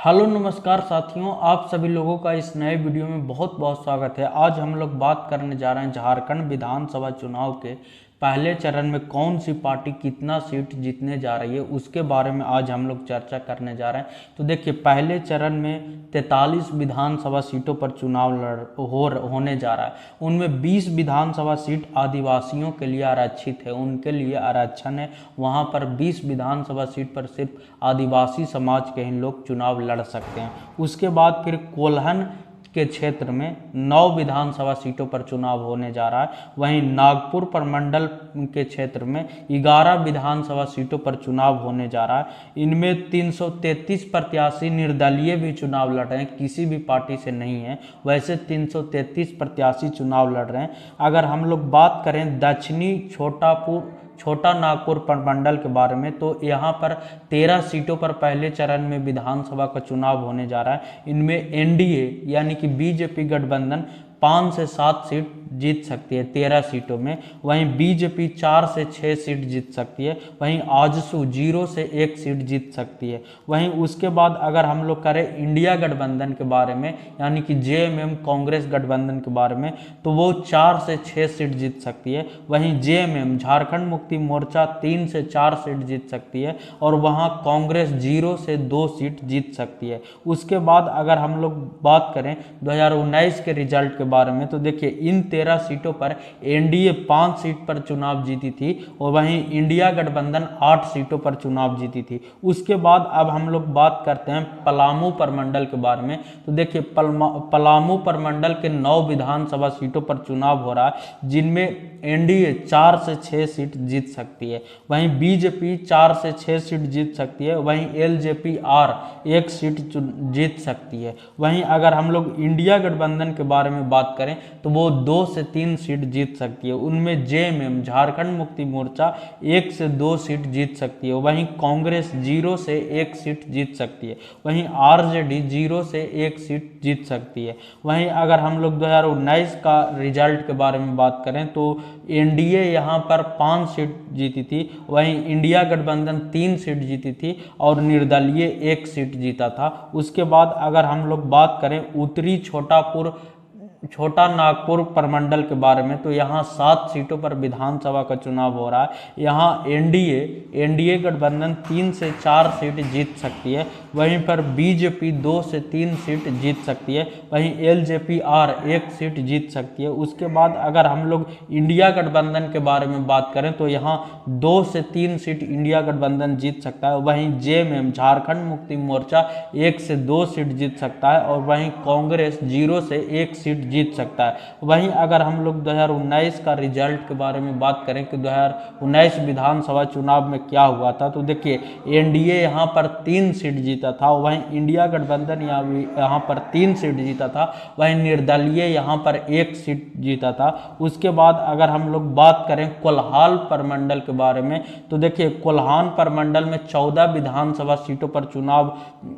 Hello नमस्कार साथियों, आप सभी लोगों का इस नए वीडियो में बहुत बहुत स्वागत है। आज हम लोग बात करने जा रहे हैं झारखंड विधानसभा चुनाव के पहले चरण में कौन सी पार्टी कितना सीट जीतने जा रही है, उसके बारे में आज हम लोग चर्चा करने जा रहे हैं। तो देखिए, पहले चरण में 43 विधानसभा सीटों पर चुनाव होने जा रहा है। उनमें 20 विधानसभा सीट आदिवासियों के लिए आरक्षित है, उनके लिए आरक्षण है। वहाँ पर 20 विधानसभा सीट पर सिर्फ आदिवासी समाज के ही लोग चुनाव लड़ सकते हैं। उसके बाद फिर कोल्हन के क्षेत्र में 9 विधानसभा सीटों पर चुनाव होने जा रहा है। वहीं नागपुर प्रमंडल के क्षेत्र में 11 विधानसभा सीटों पर चुनाव होने जा रहा है। इनमें 333 प्रत्याशी निर्दलीय भी चुनाव लड़ रहे हैं, किसी भी पार्टी से नहीं है। वैसे 333 प्रत्याशी चुनाव लड़ रहे हैं। अगर हम लोग बात करें दक्षिणी छोटा नागपुर प्रमंडल के बारे में, तो यहाँ पर 13 सीटों पर पहले चरण में विधानसभा का चुनाव होने जा रहा है। इनमें एनडीए यानी कि बीजेपी गठबंधन 5 से 7 सीट जीत सकती है 13 सीटों में। वहीं बीजेपी 4 से 6 सीट जीत सकती है। वहीं आजसू 0 से 1 सीट जीत सकती है। वहीं उसके बाद अगर हम लोग करें इंडिया गठबंधन के बारे में, यानी कि जेएमएम कांग्रेस गठबंधन के बारे में, तो वो 4 से 6 सीट जीत सकती है। वहीं जेएमएम झारखंड मुक्ति मोर्चा 3 से 4 सीट जीत सकती है और वहाँ कांग्रेस 0 से 2 सीट जीत सकती है। उसके बाद अगर हम लोग बात करें 2019 के रिजल्ट के बारे में, तो देखिए इन 13 सीटों पर एनडीए 5 सीट पर चुनाव जीती थी और वहीं इंडिया गठबंधन 8 सीटों पर चुनाव जीती थी। उसके बाद अब हम लोग बात करते हैं पलामू प्रमंडल के बारे में। तो देखिए पलामू प्रमंडल के 9 विधानसभा सीटों पर चुनाव हो रहा है, जिनमें एनडीए 4 से 6 सीट जीत सकती है। वहीं बीजेपी 4 से 6 सीट जीत सकती है। वहीं एलजेपी 1 सीट जीत सकती है। वहीं अगर हम लोग इंडिया गठबंधन के बारे में बात करें तो वो 2 से 3 सीट जीत सकती है। उनमें जेएमएम झारखंड मुक्ति मोर्चा 1 से 2 सीट जीत सकती है। वहीं कांग्रेस 0 से 1 सीट जीत सकती है। वहीं आरजेडी 0 से 1 सीट जीत सकती है। वहीं अगर हम लोग 2019 का रिजल्ट के बारे में बात करें तो एनडीए यहाँ पर 5 सीट जीती थी। वहीं इंडिया गठबंधन 3 सीट जीती थी और निर्दलीय 1 सीट जीता था। उसके बाद अगर हम लोग बात करें उत्तरी छोटा नागपुर प्रमंडल के बारे में, तो यहाँ 7 सीटों पर विधानसभा का चुनाव हो रहा है। यहाँ एनडीए गठबंधन 3 से 4 सीट जीत सकती है। वहीं पर बीजेपी 2 से 3 सीट जीत सकती है। वहीं एलजेपी 1 सीट जीत सकती है। उसके बाद अगर हम लोग इंडिया गठबंधन के बारे में बात करें तो यहाँ 2 से 3 सीट इंडिया गठबंधन जीत सकता है। वहीं जेएमएम झारखंड मुक्ति मोर्चा 1 से 2 सीट जीत सकता है और वहीं कांग्रेस 0 से 1 सीट जीत सकता है। वहीं अगर हम लोग 2019 का रिजल्ट के बारे में बात करें कि 2019 विधानसभा चुनाव में क्या हुआ था, तो देखिए एनडीए यहाँ पर 3 सीट जीता था। वहीं इंडिया गठबंधन यहाँ पर 3 सीट जीता था। वहीं निर्दलीय यहाँ पर 1 सीट जीता था। उसके बाद अगर हम लोग बात करें कोल्हान प्रमंडल के बारे में, तो देखिए कोल्हान प्रमंडल में 14 विधानसभा सीटों पर चुनाव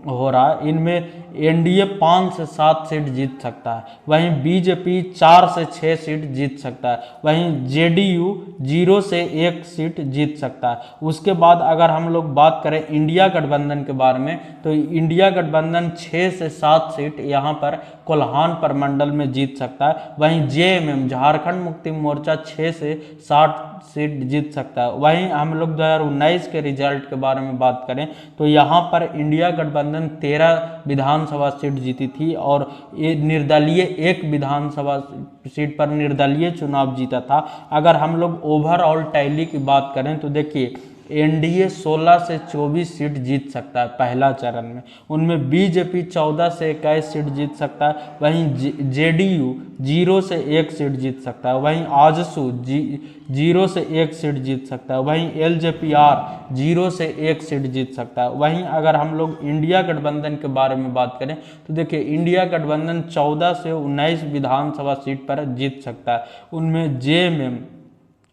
हो रहा है। इनमें एनडीए 5 से 7 सीट जीत सकता है। वहीं बीजेपी 4 से 6 सीट जीत सकता है। वहीं जेडीयू 0 से 1 सीट जीत सकता है। उसके बाद अगर हम लोग बात करें इंडिया गठबंधन के बारे में, तो इंडिया गठबंधन 6 से 7 सीट यहाँ पर कोल्हान प्रमंडल में जीत सकता है। वहीं जेएमएम झारखंड मुक्ति मोर्चा 6 से 7 सीट जीत सकता है। वहीं हम लोग 2019 के रिजल्ट के बारे में बात करें तो यहाँ पर इंडिया गठबंधन 13 विधानसभा सीट जीती थी और ये निर्दलीय 1 विधानसभा सीट पर निर्दलीय चुनाव जीता था। अगर हम लोग ओवरऑल टैली की बात करें तो देखिए एनडीए 16 से 24 सीट जीत सकता है पहला चरण में। उनमें बीजेपी 14 से 21 सीट जीत सकता है। वहीं जेडीयू 0 से 1 सीट जीत सकता है। वहीं आजसू 0 से 1 सीट जीत सकता है। वहीं एलजेपी 0 से 1 सीट जीत सकता है। वहीं अगर हम लोग इंडिया गठबंधन के बारे में बात करें तो देखिए इंडिया गठबंधन 14 से 19 विधानसभा सीट पर जीत सकता है। उनमें जेएमएम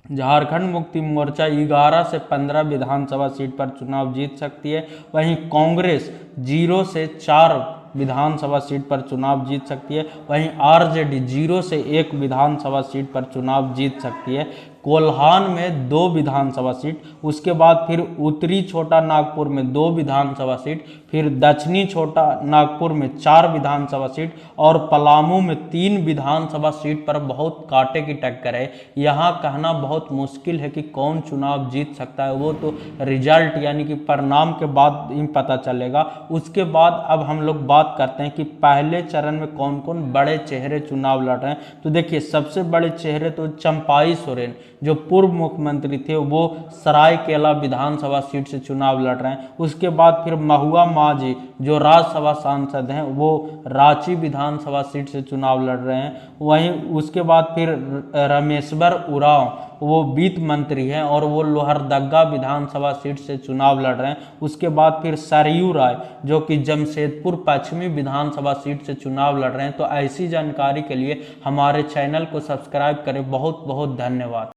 झारखंड मुक्ति मोर्चा 11 से 15 विधानसभा सीट पर चुनाव जीत सकती है। वहीं कांग्रेस 0 से 4 विधानसभा सीट पर चुनाव जीत सकती है। वहीं आरजेडी 0 से 1 विधानसभा सीट पर चुनाव जीत सकती है। कोल्हान में 2 विधानसभा सीट, उसके बाद फिर उत्तरी छोटा नागपुर में 2 विधानसभा सीट, फिर दक्षिणी छोटा नागपुर में 4 विधानसभा सीट और पलामू में 3 विधानसभा सीट पर बहुत कांटे की टक्कर है। यहाँ कहना बहुत मुश्किल है कि कौन चुनाव जीत सकता है, वो तो रिजल्ट यानी कि परिणाम के बाद ही पता चलेगा। उसके बाद अब हम लोग बात करते हैं कि पहले चरण में कौन कौन बड़े चेहरे चुनाव लड़ रहे हैं। तो देखिए सबसे बड़े चेहरे तो चंपाई सोरेन जो पूर्व मुख्यमंत्री थे, वो सरायकेला विधानसभा सीट से चुनाव लड़ रहे हैं। उसके बाद फिर महुआ माझी जो राज्यसभा सांसद हैं, वो रांची विधानसभा सीट से चुनाव लड़ रहे हैं। वहीं उसके बाद फिर रमेश्वर उरांव वो वित्त मंत्री हैं और वो लोहरदगा विधानसभा सीट से चुनाव लड़ रहे हैं। उसके बाद फिर सरयू राय जो कि जमशेदपुर पश्चिमी विधानसभा सीट से चुनाव लड़ रहे हैं। तो ऐसी जानकारी के लिए हमारे चैनल को सब्सक्राइब करें। बहुत बहुत धन्यवाद।